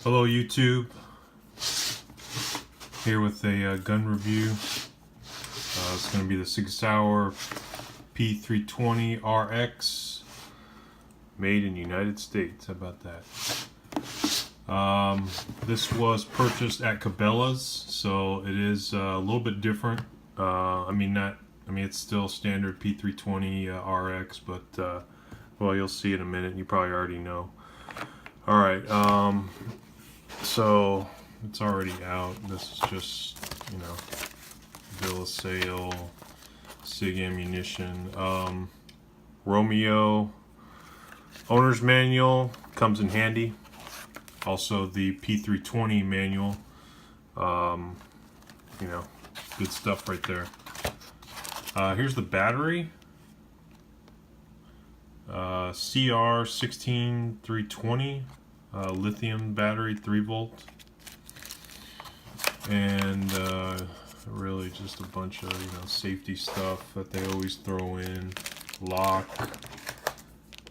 Hello YouTube, here with a gun review. It's going to be the Sauer P320 RX, made in United States. How about that? This was purchased at Cabela's, so it is a little bit different. It's still standard P320 RX, but well, you'll see in a minute. You probably already know. All right. So it's already out. This is just, bill of sale, SIG ammunition. Romeo owner's manual comes in handy. Also the P320 manual. Good stuff right there. Here's the battery. CR16320 lithium battery, 3 volt, and really just a bunch of safety stuff that they always throw in: lock,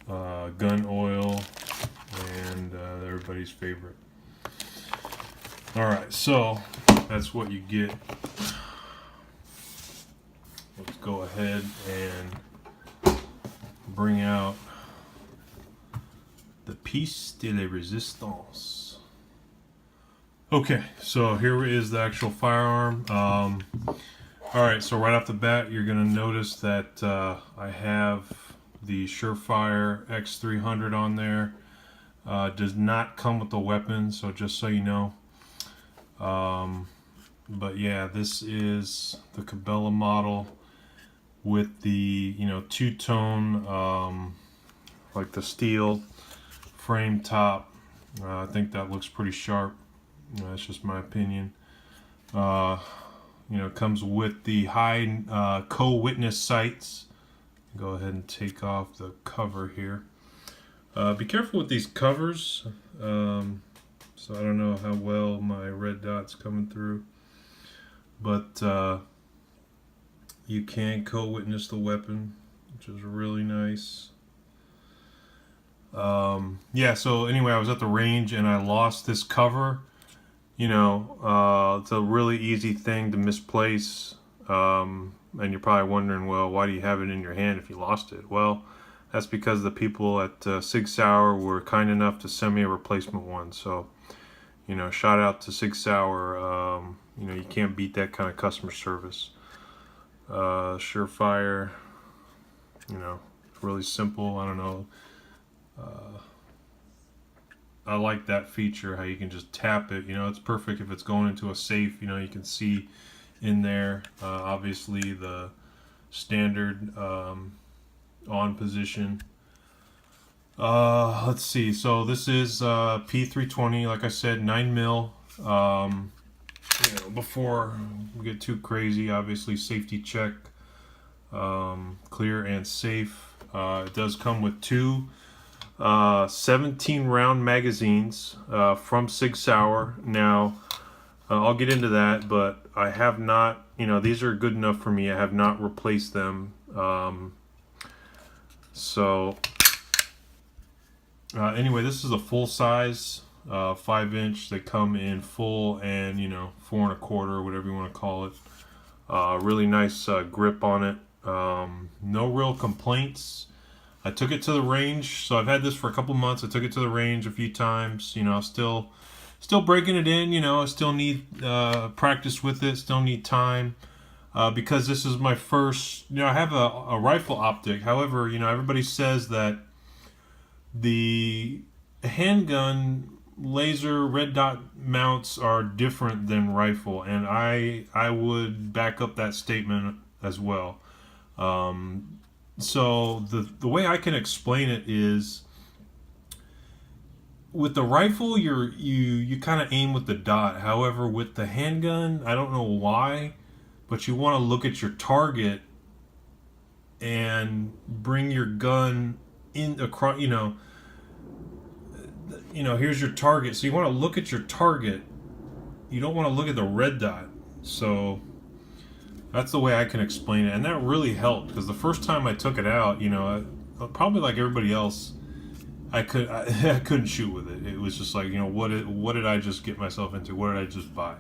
gun oil, and everybody's favorite. All right, so that's what you get. Let's go ahead and bring out the piece de la resistance. Okay, so here is the actual firearm. Alright, so right off the bat, you're going to notice that I have the Surefire X300 on there. Does not come with the weapon, so just so you know. But yeah, this is the Cabela model with the two-tone like the steel frame top. I think that looks pretty sharp. That's just my opinion. Comes with the high co-witness sights. Go ahead and take off the cover here. Be careful with these covers. So I don't know how well my red dot's coming through, but you can co-witness the weapon, which is really nice. Yeah, so anyway, I was at the range and I lost this cover. It's a really easy thing to misplace. And you're probably wondering, well, why do you have it in your hand if you lost it? Well, that's because the people at Sig Sauer were kind enough to send me a replacement one. So, shout out to Sig Sauer. You can't beat that kind of customer service. Surefire, really simple. I don't know. I like that feature, how you can just tap it. It's perfect if it's going into a safe. You can see in there. Obviously, the standard on position. Let's see. So this is P320, like I said, 9mm. Before we get too crazy, obviously safety check, clear and safe. It does come with two 17 round magazines from Sig Sauer. Now I'll get into that, but I have not, these are good enough for me. I have not replaced them. Anyway, this is a full size 5-inch. They come in full and 4 1/4, whatever you want to call it. Really nice grip on it. No real complaints. I took it to the range, so I've had this for a couple months. I took it to the range a few times. Still breaking it in. I still need practice with it. Still need time because this is my first. I have a rifle optic. However, everybody says that the handgun laser red dot mounts are different than rifle, and I would back up that statement as well. So the way I can explain it is, with the rifle you kind of aim with the dot. However, with the handgun, I don't know why, but you want to look at your target and bring your gun in across. Here's your target. So you want to look at your target. You don't want to look at the red dot. So that's the way I can explain it, and that really helped, because the first time I took it out, probably like everybody else, I couldn't shoot with it. It was just like, you know, what did I just get myself into? What did I just buy?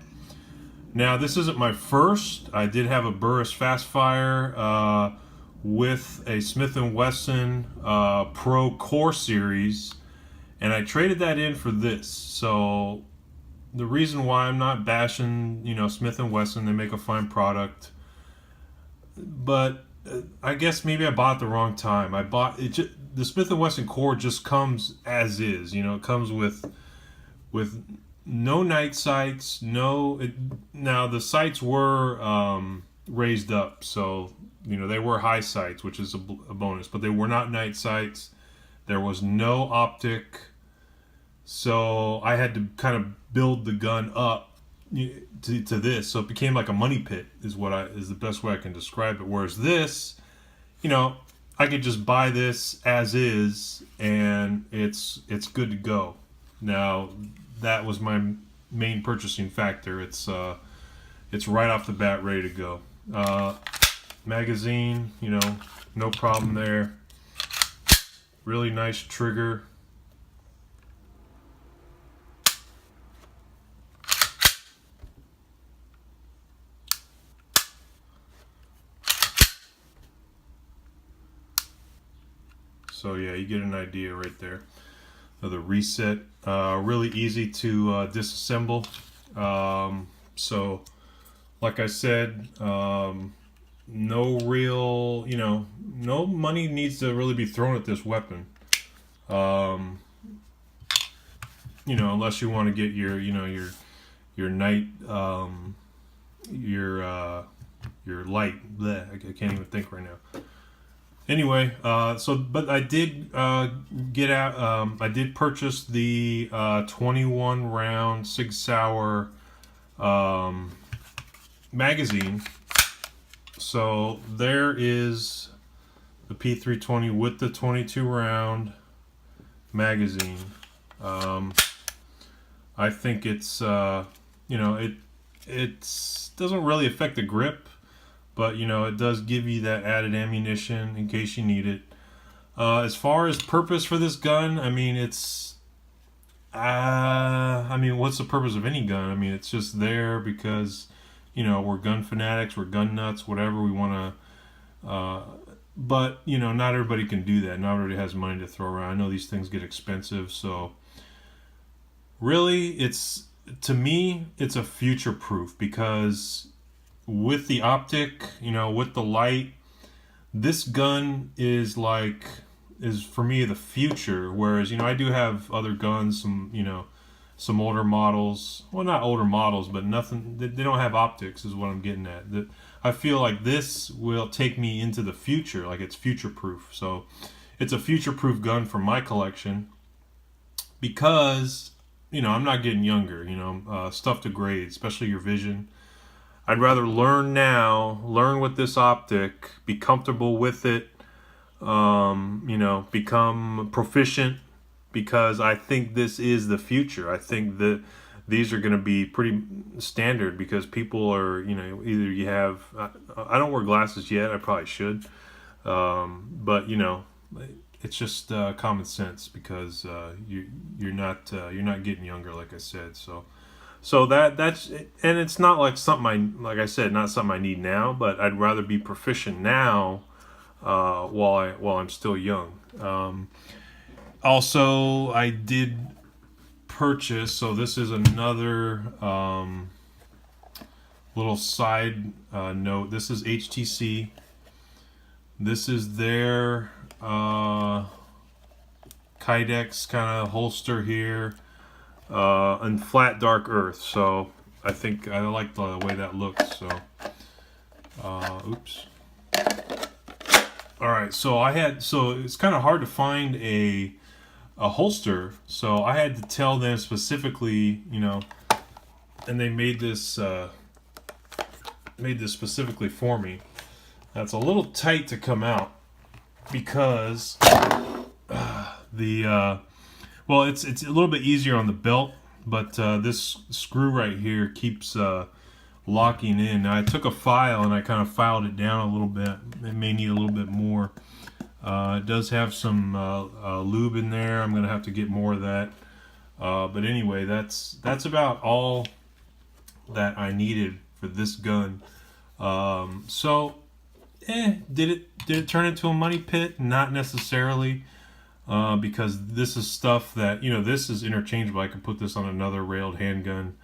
Now, this isn't my first. I did have a Burris Fastfire with a Smith & Wesson Pro Core Series, and I traded that in for this. So the reason why I'm not bashing, you know, Smith & Wesson, they make a fine product, but I guess maybe I bought it the wrong time. I bought it. The Smith & Wesson Core just comes as is. You know, it comes with no night sights. Now the sights were raised up, so you know they were high sights, which is a bonus. But they were not night sights. There was no optic, so I had to kind of build the gun up to this. So it became like a money pit, is the best way I can describe it. Whereas this, you know, I could just buy this as is, and it's good to go. Now, that was my main purchasing factor. It's right off the bat ready to go. Magazine, you know, no problem there. Really nice trigger. So yeah, you get an idea right there of the reset. Really easy to disassemble. So like I said, no real, you know, no money needs to really be thrown at this weapon. You know, unless you want to get your, you know, your night, your light. Bleh, I can't even think right now. Anyway, but I did get out. I did purchase the 21 round Sig Sauer magazine. So there is the P320 with the 22 round magazine. I think it's you know, it doesn't really affect the grip, but you know, it does give you that added ammunition in case you need it. As far as purpose for this gun, I mean, I mean, what's the purpose of any gun? I mean, it's just there because, you know, we're gun fanatics, we're gun nuts, whatever we want to. But you know, not everybody can do that. Not everybody has money to throw around. I know these things get expensive, so really, to me, it's a future proof, because with the optic, you know, with the light, this gun is for me the future. Whereas, you know, I do have other guns, some older models. Well, not older models, but nothing. They don't have optics, is what I'm getting at. That I feel like this will take me into the future, like it's future proof. So it's a future proof gun for my collection, because, you know, I'm not getting younger. You know, stuff degrades, especially your vision. I'd rather learn now, learn with this optic, be comfortable with it, you know, become proficient, because I think this is the future. I think that these are going to be pretty standard, because people are, you know, either you have, I don't wear glasses yet, I probably should, but you know, it's just common sense, because you're not getting younger, like I said. So that's, and it's not like something like I said, not something I need now, but I'd rather be proficient now while I'm still young. Also, I did purchase, so this is another little side note. This is HTC. This is their Kydex kind of holster here. And flat dark earth, so I think I like the way that looks. So oops. All right, so it's kind of hard to find a holster, so I had to tell them specifically, you know, and they made this specifically for me. That's a little tight to come out, because well, it's a little bit easier on the belt, but this screw right here keeps locking in. Now, I took a file and I kind of filed it down a little bit. It may need a little bit more, It does have some lube in there. I'm gonna have to get more of that. But anyway, that's about all that I needed for this gun. So, did it turn into a money pit? Not necessarily, because this is stuff that, you know, this is interchangeable. I can put this on another railed handgun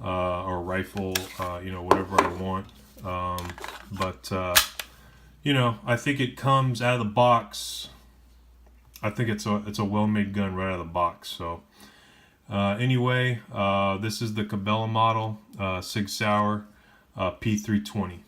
or rifle, you know, whatever I want. But you know, I think it comes out of the box. I think it's a well-made gun right out of the box. So anyway, this is the Cabela model, Sig Sauer P320.